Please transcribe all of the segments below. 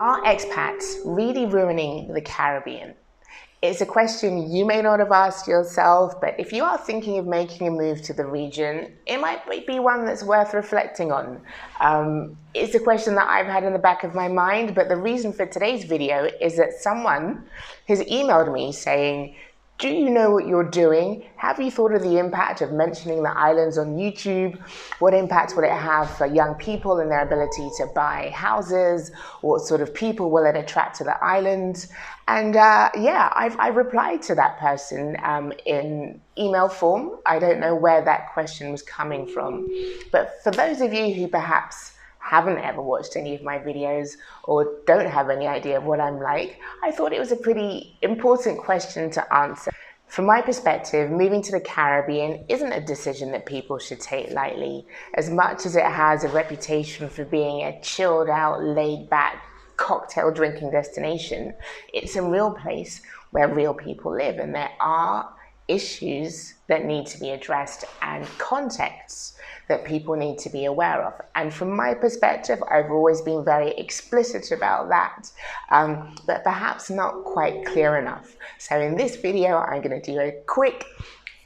Are expats really ruining the Caribbean? It's a question you may not have asked yourself, but if you are thinking of making a move to the region, it might be one that's worth reflecting on. It's a question that I've had in the back of my mind, but the reason for today's video is that someone has emailed me saying, do you know what you're doing? Have you thought of the impact of mentioning the islands on YouTube? What impact will it have for young people and their ability to buy houses? What sort of people will it attract to the islands? And I've replied to that person in email form. I don't know where that question was coming from. But for those of you who perhaps haven't ever watched any of my videos or don't have any idea of what I'm like, I thought it was a pretty important question to answer. From my perspective, moving to the Caribbean isn't a decision that people should take lightly, as much as it has a reputation for being a chilled out, laid back, cocktail drinking destination. It's a real place where real people live, and there are issues that need to be addressed and contexts that people need to be aware of. And from my perspective, I've always been very explicit about that, but perhaps not quite clear enough. So in this video, I'm going to do a quick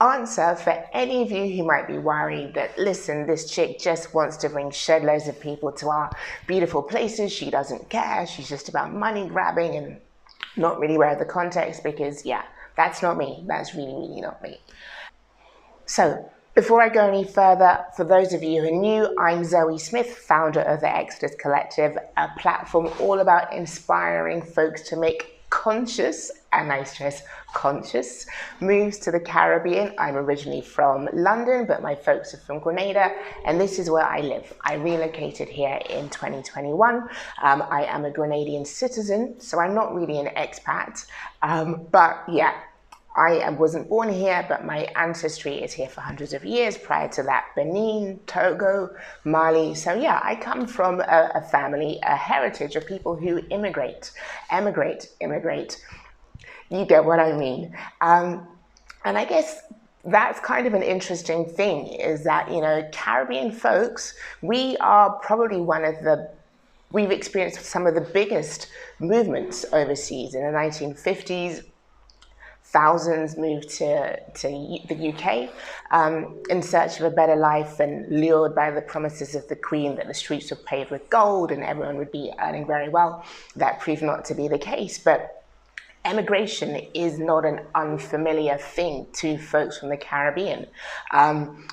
answer for any of you who might be worried that, listen, this chick just wants to bring shed loads of people to our beautiful places. She doesn't care. She's just about money grabbing and not really aware of the context, because that's not me. That's really not me. So before I go any further, for those of you who are new, I'm Zoe Smith, founder of the Expats Collective, a platform all about inspiring folks to make conscious, and I stress conscious, moves to the Caribbean. I'm originally from London, but my folks are from Grenada, and this is where I live. I relocated here in 2021. I am a Grenadian citizen, so I'm not really an expat, but yeah, I wasn't born here, but my ancestry is here for hundreds of years. Prior to that, Benin, Togo, Mali. So yeah, I come from a family, a heritage of people who emigrate. You get what I mean. And I guess that's kind of an interesting thing, is that, you know, Caribbean folks, we are probably we've experienced some of the biggest movements overseas. In the 1950s, thousands moved to the UK in search of a better life, and lured by the promises of the Queen that the streets were paved with gold and everyone would be earning very well. That proved not to be the case, but emigration is not an unfamiliar thing to folks from the Caribbean.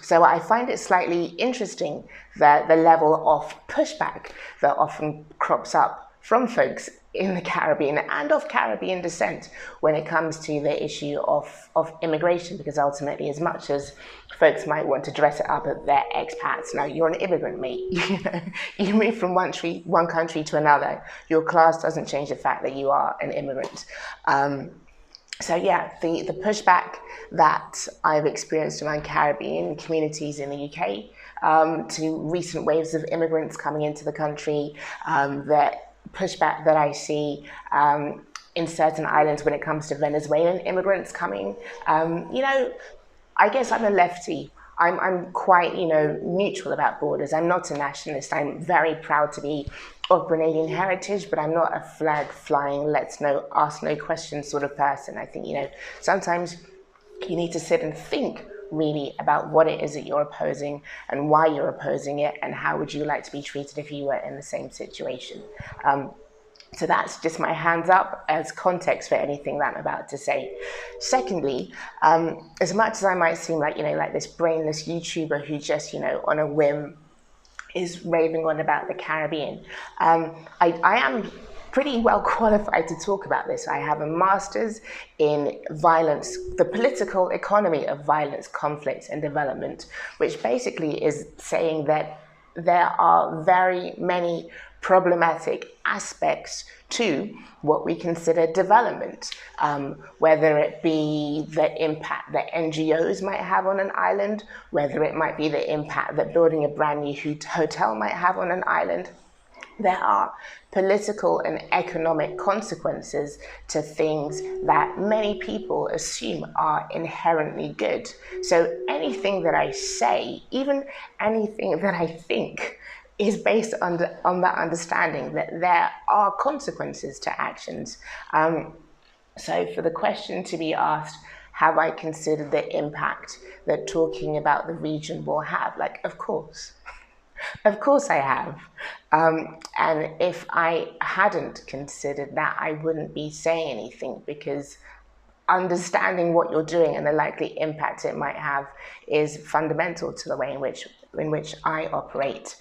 So I find it slightly interesting that the level of pushback that often crops up from folks in the Caribbean and of Caribbean descent when it comes to the issue of immigration, because ultimately, as much as folks might want to dress it up at their expats, now you're an immigrant, mate. You move from one country to another. Your class doesn't change the fact that you are an immigrant. So yeah, the pushback that I've experienced around Caribbean communities in the UK, to recent waves of immigrants coming into the country, that pushback that I see in certain islands when it comes to Venezuelan immigrants coming. I guess I'm a lefty. I'm quite, neutral about borders. I'm not a nationalist. I'm very proud to be of Grenadian heritage, but I'm not a flag flying, ask no questions sort of person. I think, sometimes you need to sit and think really about what it is that you're opposing and why you're opposing it, and how would you like to be treated if you were in the same situation. So that's just my hands up as context for anything that I'm about to say. Secondly, as much as I might seem like, like this brainless YouTuber who just, on a whim is raving on about the Caribbean, I am pretty well qualified to talk about this. I have a master's in violence, the political economy of violence, conflict, and development, which basically is saying that there are very many problematic aspects to what we consider development, whether it be the impact that NGOs might have on an island, whether it might be the impact that building a brand new hotel might have on an island. There are political and economic consequences to things that many people assume are inherently good. So anything that I say, even anything that I think, is based on that understanding that there are consequences to actions. So for the question to be asked, have I considered the impact that talking about the region will have? Like, of course. Of course I have. And if I hadn't considered that, I wouldn't be saying anything, because understanding what you're doing and the likely impact it might have is fundamental to the way in which I operate.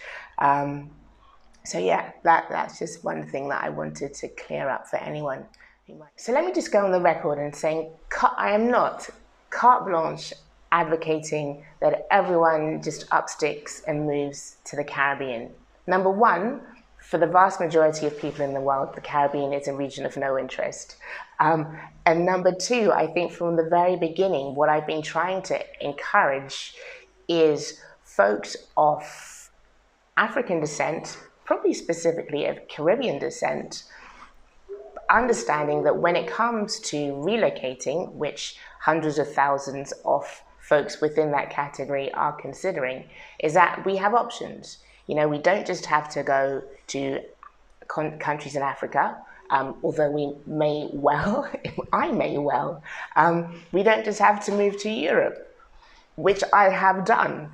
So yeah, that's just one thing that I wanted to clear up for anyone who might. So let me just go on the record and saying I am not carte blanche advocating that everyone just up sticks and moves to the Caribbean. Number one, for the vast majority of people in the world, the Caribbean is a region of no interest. And number two, I think from the very beginning, what I've been trying to encourage is folks of African descent, probably specifically of Caribbean descent, understanding that when it comes to relocating, which hundreds of thousands of folks within that category are considering, is that we have options. You know, we don't just have to go to countries in Africa, although we may well, I may well. We don't just have to move to Europe, which I have done.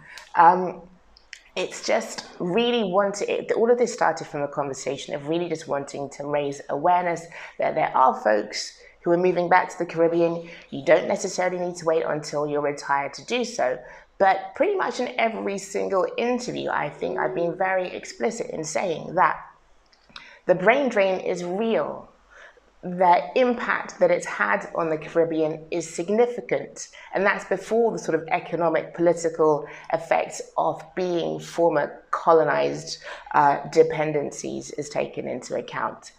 It's just really all of this started from a conversation of really just wanting to raise awareness that there are folks who are moving back to the Caribbean. You don't necessarily need to wait until you're retired to do so. But pretty much in every single interview, I think I've been very explicit in saying that the brain drain is real. The impact that it's had on the Caribbean is significant. And that's before the sort of economic, political effects of being former colonized dependencies is taken into account.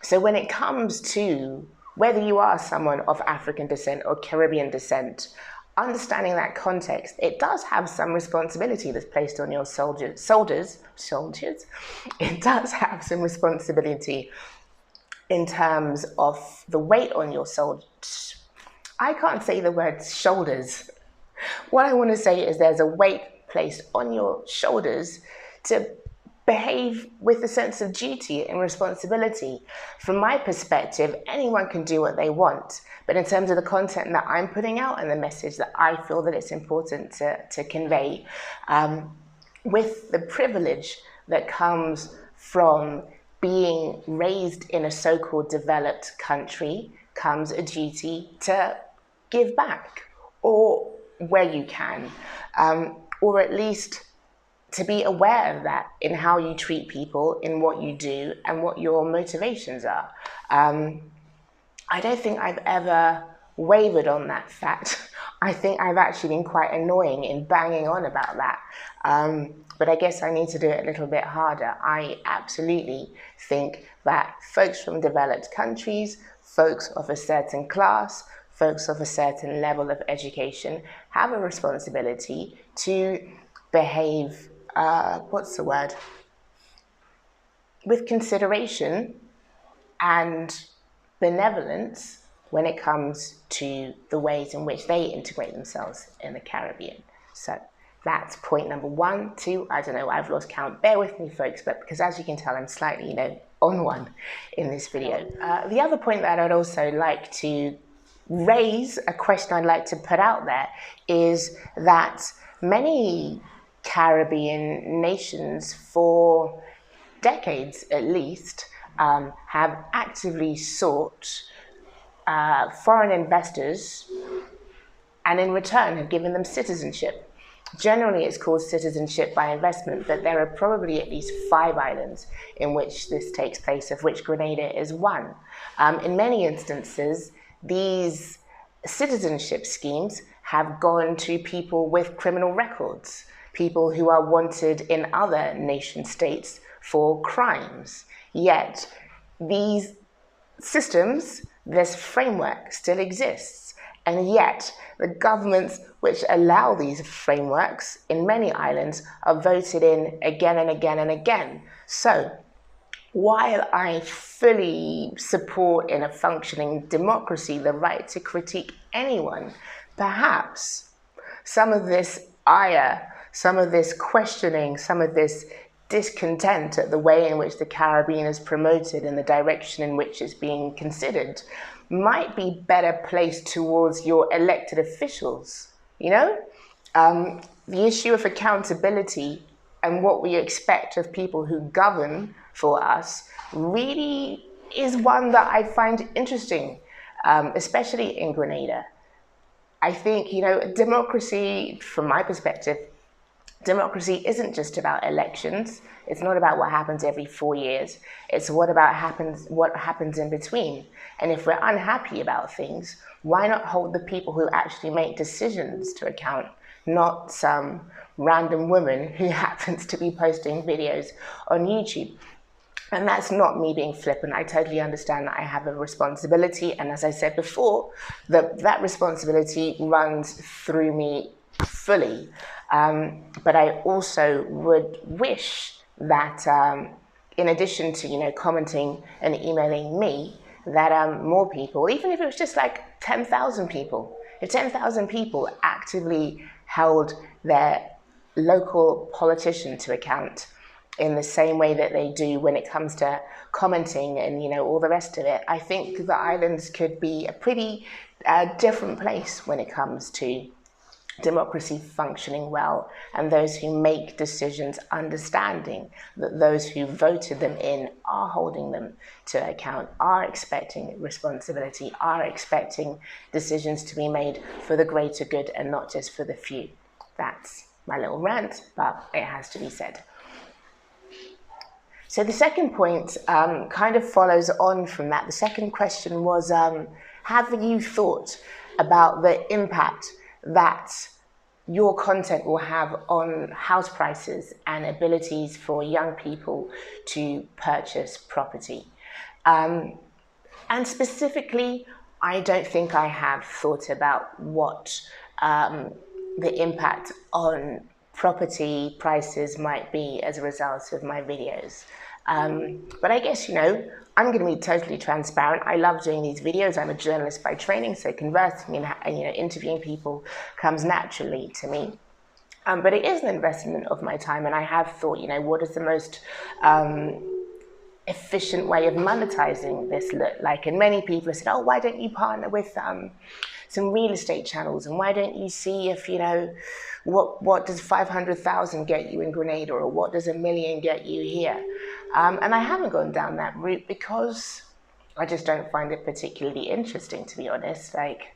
So when it comes to whether you are someone of African descent or Caribbean descent, understanding that context, it does have some responsibility that's placed on your soldiers. It does have some responsibility in terms of the weight on your shoulders. I can't say the word shoulders. What I want to say is there's a weight placed on your shoulders to behave with a sense of duty and responsibility. From my perspective, anyone can do what they want, but in terms of the content that I'm putting out and the message that I feel that it's important to convey, with the privilege that comes from being raised in a so-called developed country, comes a duty to give back, or where you can, or at least to be aware of that in how you treat people, in what you do, and what your motivations are. I don't think I've ever wavered on that fact. I think I've actually been quite annoying in banging on about that. But I guess I need to do it a little bit harder. I absolutely think that folks from developed countries, folks of a certain class, folks of a certain level of education have a responsibility to behave, with consideration and benevolence when it comes to the ways in which they integrate themselves in the Caribbean. So that's point number 1, 2, I don't know, I've lost count. Bear with me, folks, but because as you can tell, I'm slightly, on one in this video. The other point that I'd also like to raise, a question I'd like to put out there, is that many Caribbean nations, for decades at least, have actively sought foreign investors and in return have given them citizenship. Generally, it's called citizenship by investment, but there are probably at least 5 islands in which this takes place, of which Grenada is one. In many instances, these citizenship schemes have gone to people with criminal records, people who are wanted in other nation states for crimes. Yet, these systems, this framework still exists. And yet, the governments which allow these frameworks in many islands are voted in again and again and again. So, while I fully support in a functioning democracy the right to critique anyone, perhaps some of this ire, some of this questioning, some of this discontent at the way in which the Caribbean is promoted and the direction in which it's being considered might be better placed towards your elected officials, you know? The issue of accountability and what we expect of people who govern for us really is one that I find interesting, especially in Grenada. I think, democracy, from my perspective, democracy isn't just about elections. It's not about what happens every 4 years. It's what happens in between. And if we're unhappy about things, why not hold the people who actually make decisions to account, not some random woman who happens to be posting videos on YouTube? And that's not me being flippant. I totally understand that I have a responsibility. And as I said before, that responsibility runs through me fully. But I also would wish that in addition to, commenting and emailing me, that more people, even if it was just like 10,000 people, if 10,000 people actively held their local politician to account in the same way that they do when it comes to commenting and, all the rest of it, I think the islands could be a pretty different place when it comes to democracy functioning well, and those who make decisions understanding that those who voted them in are holding them to account, are expecting responsibility, are expecting decisions to be made for the greater good and not just for the few. That's my little rant, but it has to be said. So the second point kind of follows on from that. The second question was, have you thought about the impact that your content will have on house prices and abilities for young people to purchase property? And specifically, I don't think I have thought about what the impact on property prices might be as a result of my videos. But I guess, I'm going to be totally transparent. I love doing these videos. I'm a journalist by training, so conversing and interviewing people comes naturally to me. But it is an investment of my time, and I have thought, what is the most efficient way of monetizing this look like? And many people have said, oh, why don't you partner with some real estate channels, and why don't you see if, what does 500,000 get you in Grenada, or what does $1 million get you here? And I haven't gone down that route because I just don't find it particularly interesting, to be honest. Like,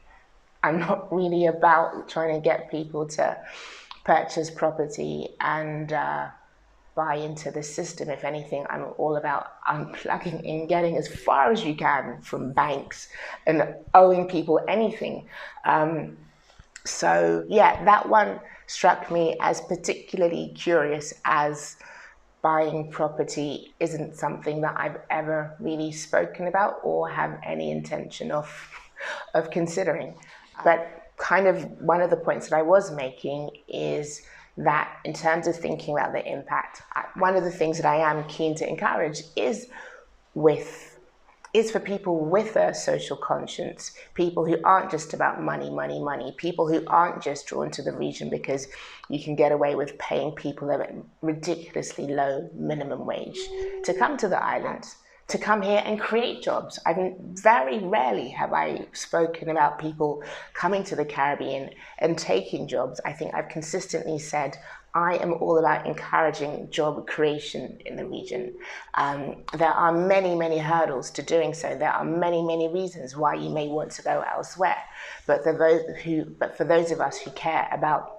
I'm not really about trying to get people to purchase property and buy into the system. If anything, I'm all about unplugging and getting as far as you can from banks and owing people anything. So yeah, that one struck me as particularly curious, as buying property isn't something that I've ever really spoken about or have any intention of considering. But kind of one of the points that I was making is that in terms of thinking about the impact, one of the things that I am keen to encourage is for people with a social conscience, people who aren't just about money, people who aren't just drawn to the region because you can get away with paying people a ridiculously low minimum wage, to come to the islands, to come here and create jobs. Very rarely have I spoken about people coming to the Caribbean and taking jobs. I think I've consistently said I am all about encouraging job creation in the region. There are many, many hurdles to doing so. There are many, many reasons why you may want to go elsewhere. But for those of us who care about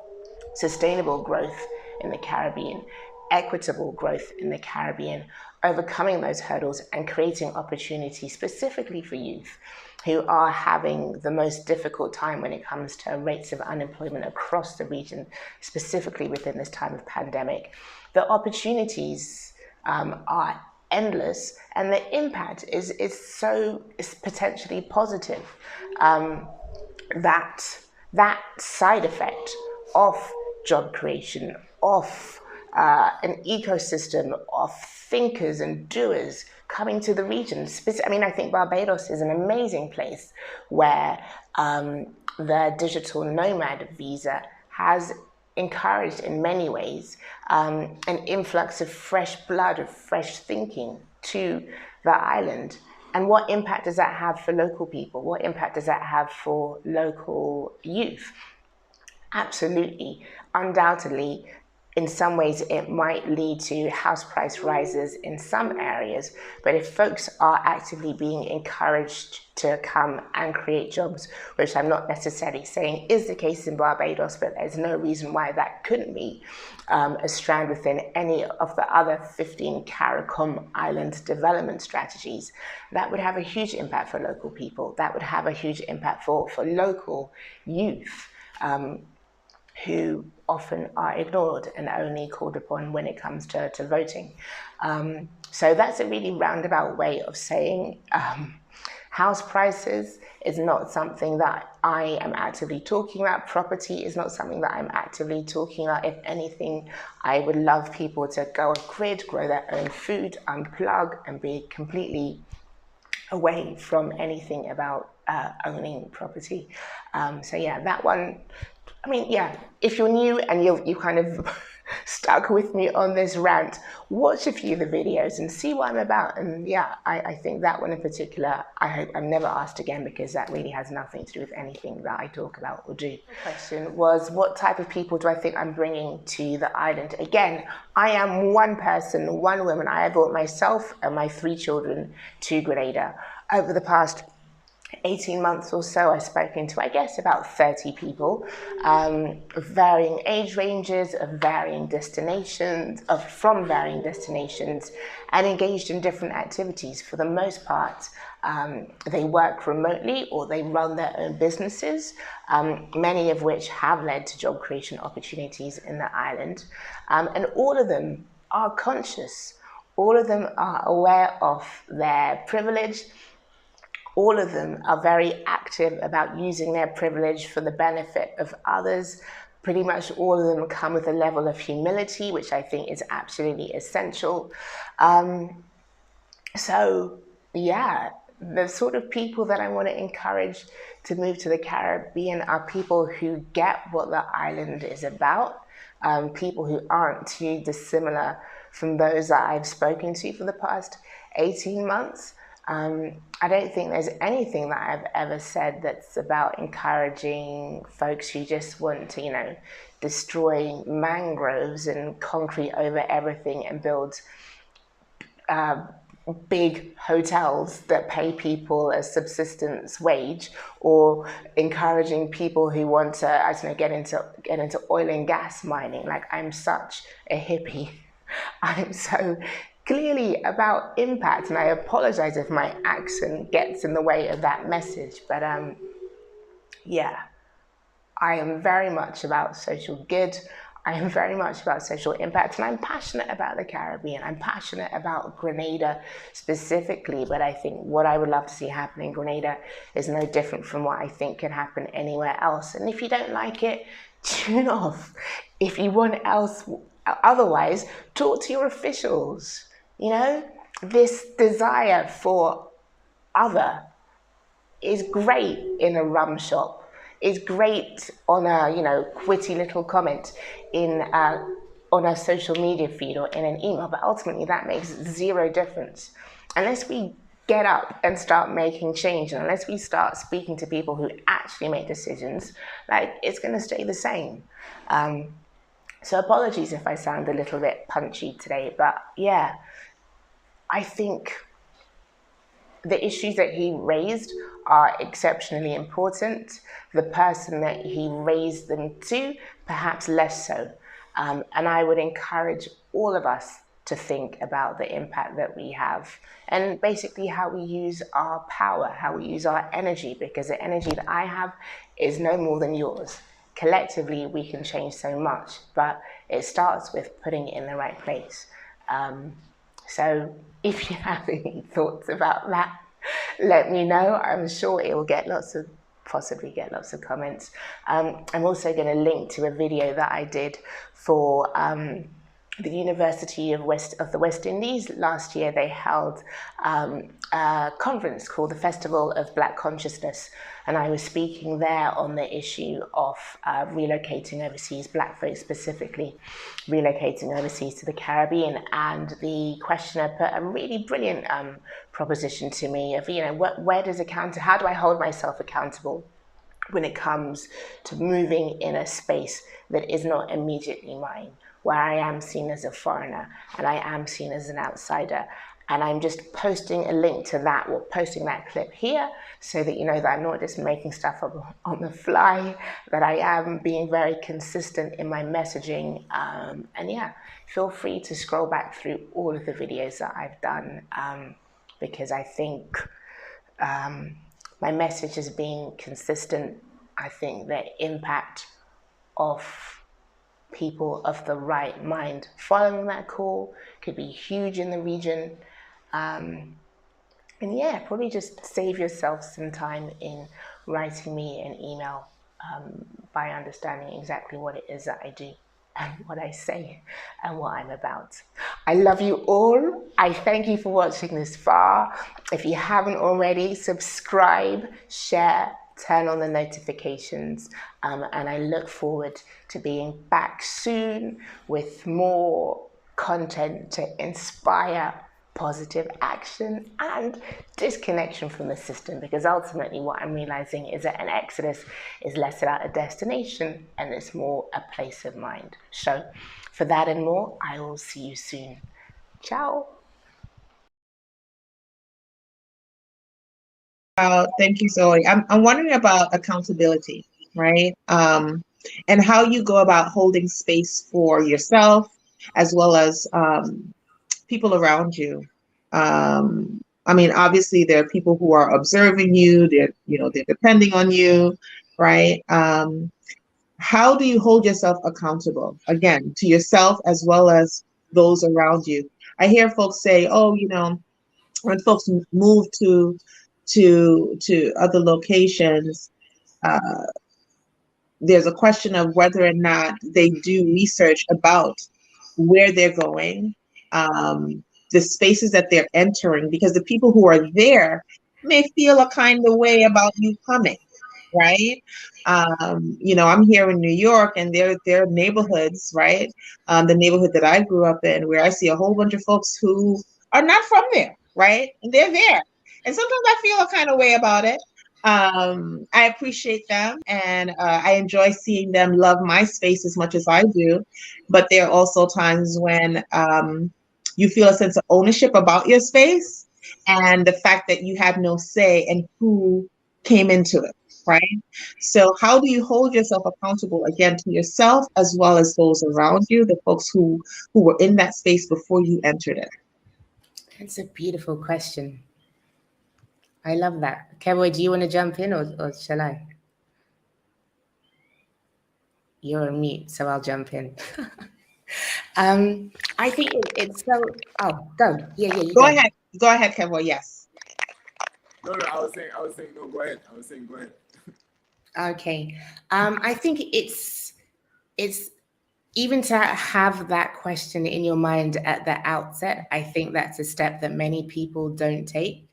sustainable growth in the Caribbean, equitable growth in the Caribbean, overcoming those hurdles and creating opportunities specifically for youth who are having the most difficult time when it comes to rates of unemployment across the region, specifically within this time of pandemic. The opportunities are endless, and the impact is potentially positive. That side effect of job creation, of an ecosystem of thinkers and doers coming to the region. I think Barbados is an amazing place where the digital nomad visa has encouraged in many ways an influx of fresh blood, of fresh thinking to the island. And what impact does that have for local people? What impact does that have for local youth? Absolutely, undoubtedly, in some ways it might lead to house price rises in some areas, but if folks are actively being encouraged to come and create jobs, which I'm not necessarily saying is the case in Barbados, but there's no reason why that couldn't be a strand within any of the other 15 CARICOM island development strategies, that would have a huge impact for local people. That would have a huge impact for local youth, who often are ignored and only called upon when it comes to voting. So that's a really roundabout way of saying house prices is not something that I am actively talking about. Property is not something that I'm actively talking about. If anything, I would love people to go off grid, grow their own food, unplug, and be completely away from anything about owning property. So yeah, that one, I mean, yeah, if you're new and you kind of stuck with me on this rant, watch a few of the videos and see what I'm about. And yeah, I think that one in particular, I hope I'm never asked again, because that really has nothing to do with anything that I talk about or do. The question was, what type of people do I think I'm bringing to the island? Again, I am one person, one woman. I have brought myself and my 3 children to Grenada. Over the past 18 months or so, I've spoken to, I guess, about 30 people of varying age ranges, of varying destinations, from varying destinations, and engaged in different activities. For the most part, they work remotely or they run their own businesses, many of which have led to job creation opportunities in the island. And all of them are conscious. All of them are aware of their privilege. All of them are very active about using their privilege for the benefit of others. Pretty much all of them come with a level of humility, which I think is absolutely essential. So yeah, the sort of people that I want to encourage to move to the Caribbean are people who get what the island is about, people who aren't too dissimilar from those that I've spoken to for the past 18 months. I don't think there's anything that I've ever said that's about encouraging folks who just want to, destroy mangroves and concrete over everything and build big hotels that pay people a subsistence wage, or encouraging people who want to, get into oil and gas mining. Like, I'm such a hippie. I'm so clearly about impact, and I apologize if my accent gets in the way of that message, but yeah, I am very much about social good. I am very much about social impact, and I'm passionate about the Caribbean. I'm passionate about Grenada specifically, but I think what I would love to see happen in Grenada is no different from what I think could happen anywhere else. And if you don't like it, tune off. If you want otherwise, talk to your officials. This desire for other is great in a rum shop, is great on a witty little comment on a social media feed or in an email, but ultimately that makes zero difference unless we get up and start making change, and unless we start speaking to people who actually make decisions. Like, it's going to stay the same. So apologies if I sound a little bit punchy today, but yeah, I think the issues that he raised are exceptionally important. The person that he raised them to, perhaps less so. And I would encourage all of us to think about the impact that we have, and basically how we use our power, how we use our energy, because the energy that I have is no more than yours. Collectively, we can change so much, but it starts with putting it in the right place. So if you have any thoughts about that, let me know. I'm sure it will possibly get lots of comments. I'm also going to link to a video that I did for the University of the West Indies. Last year they held a conference called the Festival of Black Consciousness, and I was speaking there on the issue of relocating overseas, Black folks specifically relocating overseas to the Caribbean. And the questioner put a really brilliant proposition to me of, where does how do I hold myself accountable when it comes to moving in a space that is not immediately mine, where I am seen as a foreigner and I am seen as an outsider. And I'm just posting a link to that, or posting that clip here, so that you know that I'm not just making stuff up on the fly, that I am being very consistent in my messaging. And yeah, feel free to scroll back through all of the videos that I've done, because I think my message is being consistent. I think the impact of people of the right mind following that call could be huge in the region. And yeah, probably just save yourself some time in writing me an email by understanding exactly what it is that I do and what I say and what I'm about. I love you all. I thank you for watching this far. If you haven't already, subscribe, share, turn on the notifications, and I look forward to being back soon with more content to inspire positive action and disconnection from the system, because ultimately what I'm realizing is that an exodus is less about a destination and it's more a place of mind. So for that and more, I will see you soon. Ciao. Thank you, Zoe. I'm wondering about accountability, right? And how you go about holding space for yourself as well as people around you. I mean, obviously, there are people who are observing you. They're depending on you, right? How do you hold yourself accountable again to yourself as well as those around you? I hear folks say, "Oh, when folks move to other locations, uh, there's a question of whether or not they do research about where they're going, the spaces that they're entering, because the people who are there may feel a kind of way about you coming, right? I'm here in New York, and there are neighborhoods, right? The neighborhood that I grew up in, where I see a whole bunch of folks who are not from there, right? And they're there. And sometimes I feel a kind of way about it. I appreciate them, and I enjoy seeing them love my space as much as I do. But there are also times when you feel a sense of ownership about your space and the fact that you have no say in who came into it, right? So how do you hold yourself accountable again to yourself as well as those around you, the folks who were in that space before you entered it? That's a beautiful question. I love that. Kevo, do you want to jump in, or shall I? You're on mute, so I'll jump in. I think it's so. Oh, go. Yeah, you Go go. ahead. Go ahead, Kevin. Yes. No, I was saying, no, go ahead. I was saying, go ahead. Okay. I think it's even to have that question in your mind at the outset. I think that's a step that many people don't take.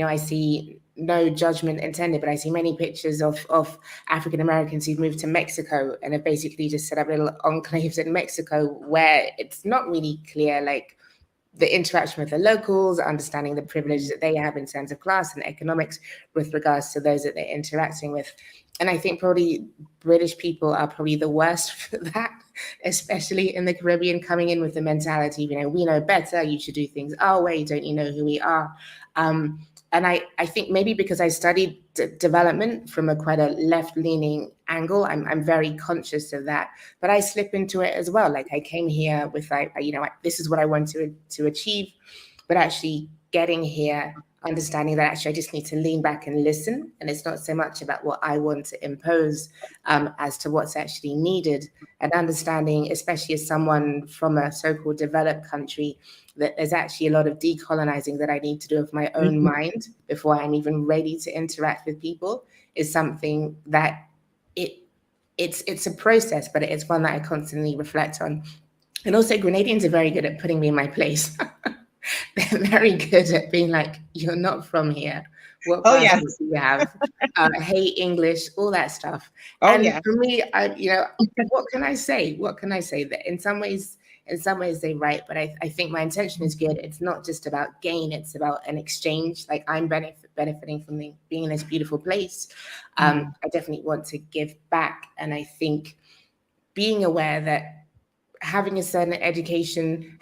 I see, no judgment intended, but I see many pictures of African Americans who've moved to Mexico and have basically just set up little enclaves in Mexico where it's not really clear, like, the interaction with the locals, understanding the privilege that they have in terms of class and economics with regards to those that they're interacting with. And I think probably British people are probably the worst for that, especially in the Caribbean, coming in with the mentality, we know better, you should do things our way, don't you know who we are? And I think maybe because I studied development from a quite a left-leaning angle, I'm very conscious of that. But I slip into it as well. Like, I came here with, this is what I want to achieve. But actually getting here, understanding that actually I just need to lean back and listen. And it's not so much about what I want to impose as to what's actually needed. And understanding, especially as someone from a so-called developed country, that there's actually a lot of decolonizing that I need to do of my own mind before I'm even ready to interact with people, is something that it's a process, but it's one that I constantly reflect on. And also, Grenadians are very good at putting me in my place. They're very good at being like, you're not from here. What Oh yeah. passport do you have? Hey, English, all that stuff. Oh And yeah. for me, what can I say? What can I say? That in some ways they're right, but I think my intention is good. It's not just about gain, it's about an exchange. Like I'm benefiting from being in this beautiful place. I definitely want to give back. And I think being aware that having a certain education,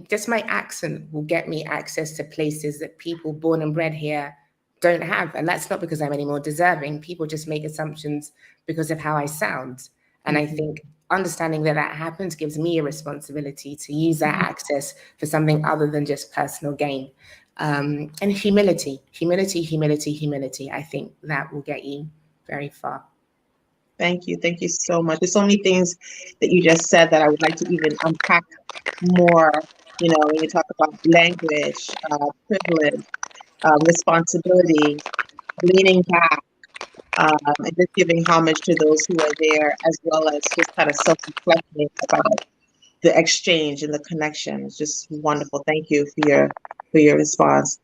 just my accent will get me access to places that people born and bred here don't have. And that's not because I'm any more deserving. People just make assumptions because of how I sound. And I think understanding that happens gives me a responsibility to use that access for something other than just personal gain. And humility. I think that will get you very far. Thank you. Thank you so much. There's so many things that you just said that I would like to even unpack more. You know, when you talk about language, privilege, responsibility, leaning back, and just giving homage to those who are there, as well as just kind of self-reflecting about the exchange and the connection. It's just wonderful. Thank you for your response.